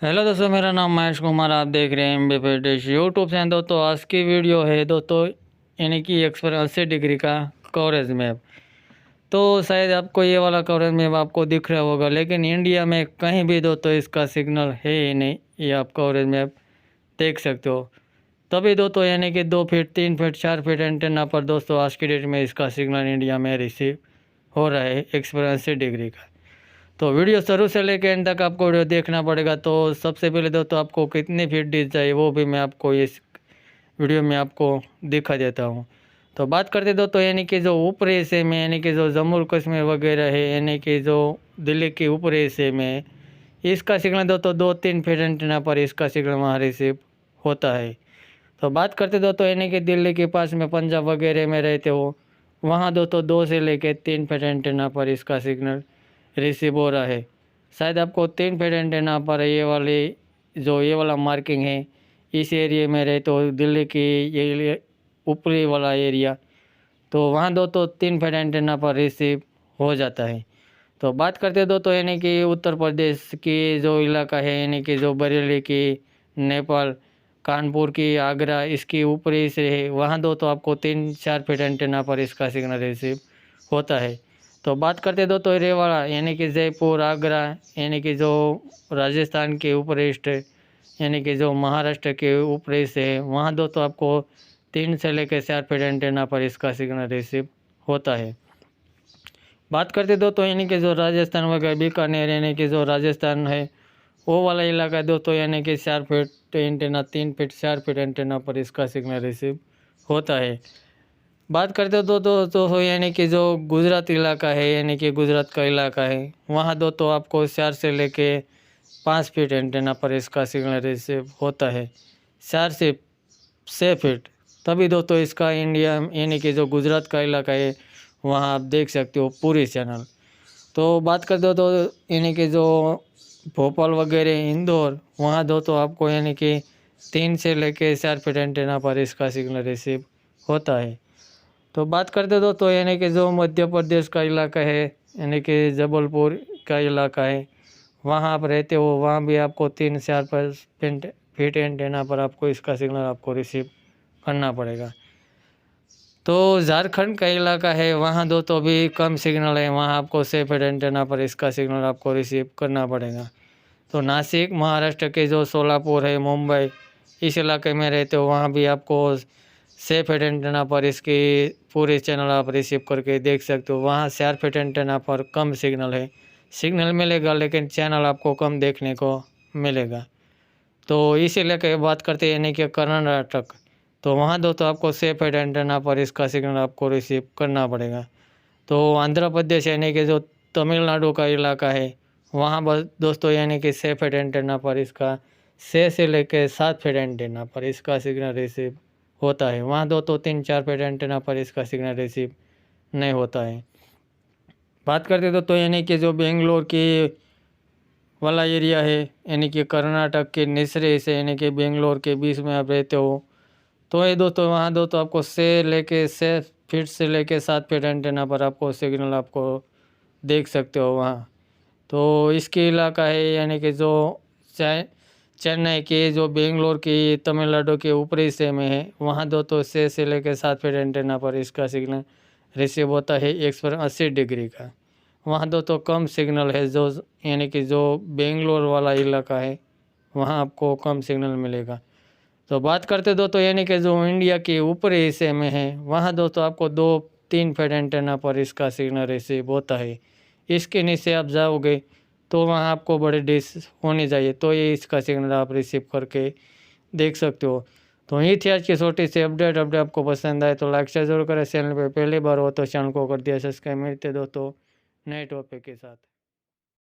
Hello दोस्तों, मेरा नाम महेश कुमार। आप देख रहे हैं एमबी डिश यूट्यूब चैनल। दोस्तों आज की वीडियो है दोस्तों, यानी कि 180 डिग्री का कवरेज मैप। तो शायद आपको ये वाला कवरेज मैप आपको दिख रहा होगा, लेकिन इंडिया में कहीं भी दोस्तों इसका सिग्नल है ही नहीं। ये आप कवरेज मैप देख सकते हो। तभी दोस्तों यानी कि 2 फीट 3 फीट 4 फीट एंटेना पर दोस्तों आज की डेट में इसका सिग्नल इंडिया में रिसीव हो रहा है 180 डिग्री का। तो वीडियो शुरू से लेकर एंड तक आपको वीडियो देखना पड़ेगा। तो सबसे पहले दोस्तों आपको कितनी फीट डिश चाहिए वो भी मैं आपको इस वीडियो में आपको दिखा देता हूँ। तो बात करते दोस्तों यानी कि जो ऊपरी हिस्से में, यानी कि जो जम्मू कश्मीर वगैरह है, यानी कि जो दिल्ली के ऊपरी हिस्से में, इसका सिग्नल दोस्तों 2-3 फीट एंटेना पर इसका सिग्नल वहाँ रिसीव होता है। तो बात करते दोस्तों यानी कि दिल्ली के पास में पंजाब वगैरह में रहते हो, वहाँ दोस्तों 2 से लेकर 3 फीट एंटेना पर इसका सिग्नल रिसीव हो रहा है। शायद आपको 3 फीट एंटेना पर ये वाला मार्किंग है, इस एरिया में रहे तो दिल्ली की ये ऊपरी वाला एरिया, तो वहाँ दोस्तों 3 फीट एंटेना पर रिसीव हो जाता है। तो बात करते दोस्तों यानी कि उत्तर प्रदेश की जो इलाका है, यानी कि जो बरेली की, नेपाल, कानपुर की, आगरा, इसकी ऊपरी से है, वहाँ दोस्तों आपको 3-4 फीट एंटेना पर इसका सिग्नल रिसीव होता है। तो बात करते दोस्तों रेवाड़ा, यानी कि जयपुर, आगरा, यानी कि जो राजस्थान के ऊपरी स्टेट, यानी कि जो महाराष्ट्र के ऊपरी से है, वहाँ दोस्तों आपको 3 से लेकर 4 फीट एंटेना पर इसका सिग्नल रिसीव होता है। बात करते दोस्तों यानी कि जो राजस्थान वगैरह बीकानेर, यानी कि जो राजस्थान है वो वाला इलाका दोस्तों, यानी कि 4 feet antenna 3 feet 4 feet antenna पर इसका सिग्नल रिसीव होता है। बात करते हो तो यानी कि जो गुजरात इलाका है, यानी कि गुजरात का इलाका है, वहाँ दोस्तों आपको 4 से लेके 5 फीट एंटेना पर इसका सिग्नल रिसीव होता है। 4 से 6 फीट, तभी दोस्तों इसका इंडिया यानी कि जो गुजरात का इलाका है वहाँ आप देख सकते हो पूरी चैनल। तो बात करते हो तो यानी कि जो भोपाल वगैरह, इंदौर, वहाँ दोस्तों आपको यानी कि 3 से लेके 4 फीट एंटेना पर इसका सिग्नल रिसीव होता है। तो बात करते दोस्तों यानी कि जो मध्य प्रदेश का इलाका है, यानी कि जबलपुर का इलाका है, वहाँ आप रहते हो, वहाँ भी आपको 3-4 फीट एंटेना पर आपको इसका सिग्नल आपको रिसीव करना पड़ेगा। तो झारखंड का इलाका है, वहाँ दोस्तों भी कम सिग्नल है, वहाँ आपको 6 फीट एंटेना पर इसका सिग्नल आपको रिसीव करना पड़ेगा। तो नासिक, महाराष्ट्र के जो सोलापुर है, मुंबई, इस इलाके में रहते हो, वहाँ भी आपको 6 फीट एंटेना पर इसकी पूरी चैनल आप रिसीव करके देख सकते हो। वहाँ 4 फीट एंटेना पर कम सिग्नल है, सिग्नल मिलेगा लेकिन चैनल आपको कम देखने को मिलेगा। तो इस इलाके की बात करते हैं यानी कि कर्नाटक, तो वहाँ दोस्तों आपको 6 फीट एंटेना पर इसका सिग्नल आपको रिसीव करना पड़ेगा। तो आंध्र प्रदेश यानी कि जो तमिलनाडु का इलाका है, वहाँ बस दोस्तों यानी कि 6 फीट एंटेना पर इसका 6 से लेकर 7 फीट एंटेना पर इसका सिग्नल रिसीव होता है। वहाँ दोस्तों 3-4 फीट एंटेना पर इसका सिग्नल रिसीव नहीं होता है। बात करते दोस्तों यानी कि जो बेंगलोर की वाला एरिया है, यानी कि कर्नाटक के निचले हिस्से, यानी कि बेंगलोर के बीच में आप रहते हो, तो ये दोस्तों वहाँ दोस्तों आपको 6 फीट से लेके 7 फीट एंटेना पर आपको सिग्नल आपको देख सकते हो वहाँ। तो इसके इलाका है यानी कि जो चेन्नई के, जो बेंगलोर की, तमिलनाडु के ऊपरी हिस्से में है, वहाँ दोस्तों 6 से लेकर 7 फीट एंटेना पर इसका सिग्नल रिसीव होता है 180 डिग्री का। वहाँ दोस्तों कम सिग्नल है, जो यानी कि जो बेंगलोर वाला इलाका है वहाँ आपको कम सिग्नल मिलेगा। तो बात करते दोस्तों यानी कि जो इंडिया के ऊपरी हिस्से में है, वहाँ दोस्तों आपको 2-3 फीट एंटेना पर इसका सिग्नल रिसीव होता है। इसके नीचे आप जाओगे तो वहाँ आपको बड़े डिश होनी चाहिए, तो ये इसका सिग्नल आप रिसीव करके देख सकते हो। तो ये थी आज की छोटी सी अपडेट आपको पसंद आए तो लाइक शेयर जरूर करें। चैनल पे पहली बार हो तो चैनल को कर दिया सब्सक्राइब। मिलते दोस्तों नए टॉपिक के साथ।